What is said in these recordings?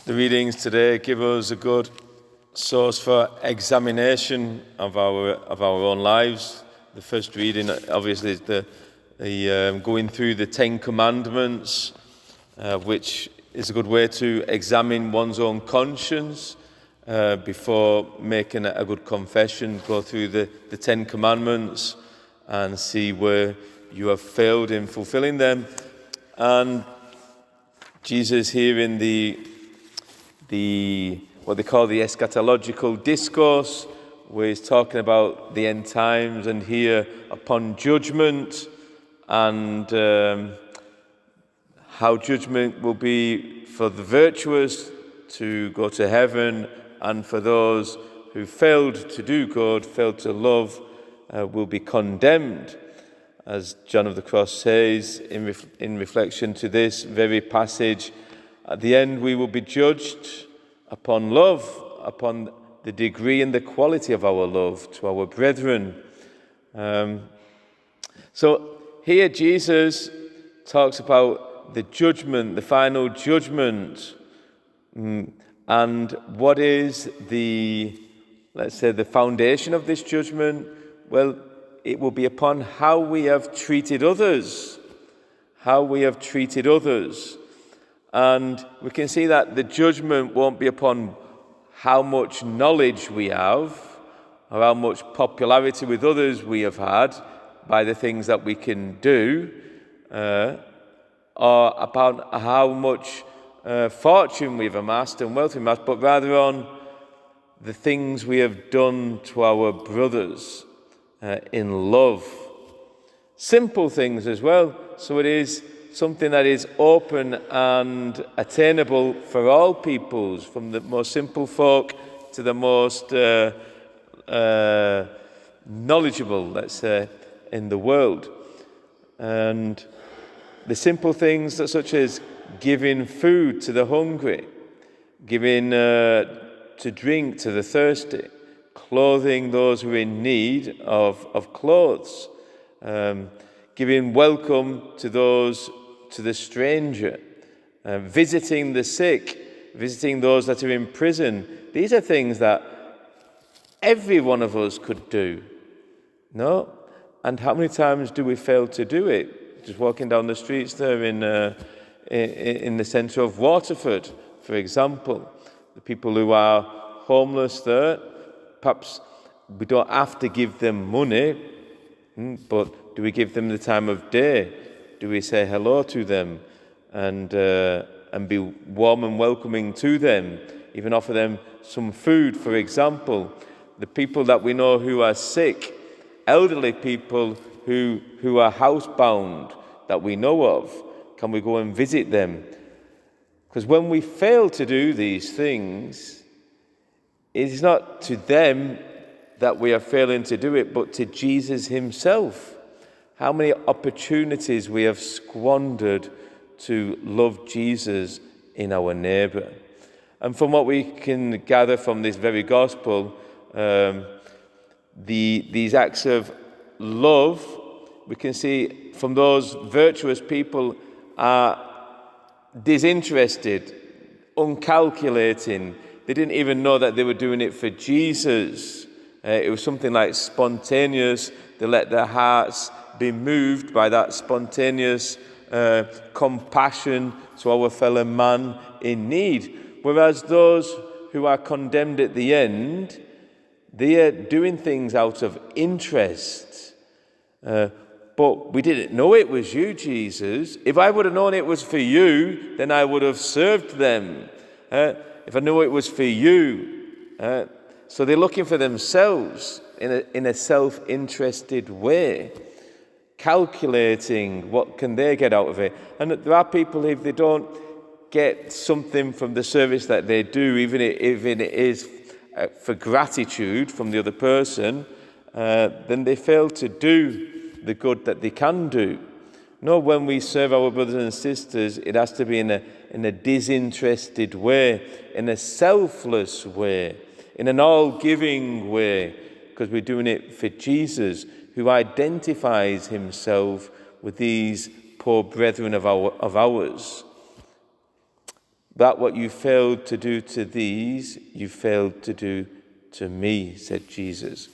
The readings today give us a good source for examination of our own lives. The first reading, obviously, is the going through the 10 Commandments, which is a good way to examine one's own conscience before making a good confession. Go through the 10 Commandments and see where you have failed in fulfilling them. And Jesus here in what they call the eschatological discourse, where he's talking about the end times and here upon judgment and how judgment will be for the virtuous to go to heaven, and for those who failed to do good, failed to love, will be condemned. As John of the Cross says in reflection to this very passage, at the end we will be judged upon love, upon the degree and the quality of our love to our brethren. So here Jesus talks about the judgment, the final judgment, and what is the foundation of this judgment? Well, it will be upon how we have treated others. How we have treated others. And we can see that the judgment won't be upon how much knowledge we have or how much popularity with others we have had by the things that we can do, or about how much fortune we've amassed and wealth we've amassed, but rather on the things we have done to our brothers in love. Simple things as well. So it is something that is open and attainable for all peoples, from the most simple folk to the most knowledgeable, let's say, in the world. And the simple things such as giving food to the hungry, giving to drink to the thirsty, clothing those who are in need of clothes, giving welcome to the stranger, visiting the sick, visiting those that are in prison. These are things that every one of us could do. No? And how many times do we fail to do it? Just walking down the streets there in the centre of Waterford, for example. The people who are homeless there, perhaps we don't have to give them money, but do we give them the time of day? Do we say hello to them and be warm and welcoming to them? Even offer them some food, for example. The people that we know who are sick, elderly people who are housebound that we know of, can we go and visit them? Because when we fail to do these things, it is not to them that we are failing to do it, but to Jesus himself. How many opportunities we have squandered to love Jesus in our neighbour. And from what we can gather from this very gospel, these acts of love, we can see from those virtuous people are disinterested, uncalculating. They didn't even know that they were doing it for Jesus. It was something like spontaneous. They let their hearts be moved by that spontaneous compassion to our fellow man in need. Whereas those who are condemned at the end, they are doing things out of interest. But we didn't know it was you, Jesus. If I would have known it was for you, then I would have served them. If I knew it was for you. So they're looking for themselves in a self-interested way, calculating what can they get out of it. And there are people, if they don't get something from the service that they do, even if it is for gratitude from the other person, then they fail to do the good that they can do. No, when we serve our brothers and sisters, it has to be in a disinterested way, in a selfless way, in an all-giving way, because we're doing it for Jesus, who identifies himself with these poor brethren of ours. That what you failed to do to these, you failed to do to me, said Jesus.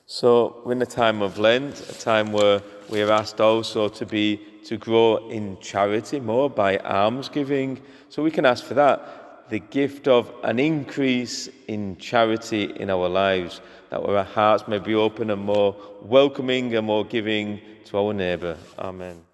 So we're in a time of Lent, a time where we are asked also to grow in charity more by almsgiving. So we can ask for that, the gift of an increase in charity in our lives, that our hearts may be open and more welcoming and more giving to our neighbour. Amen.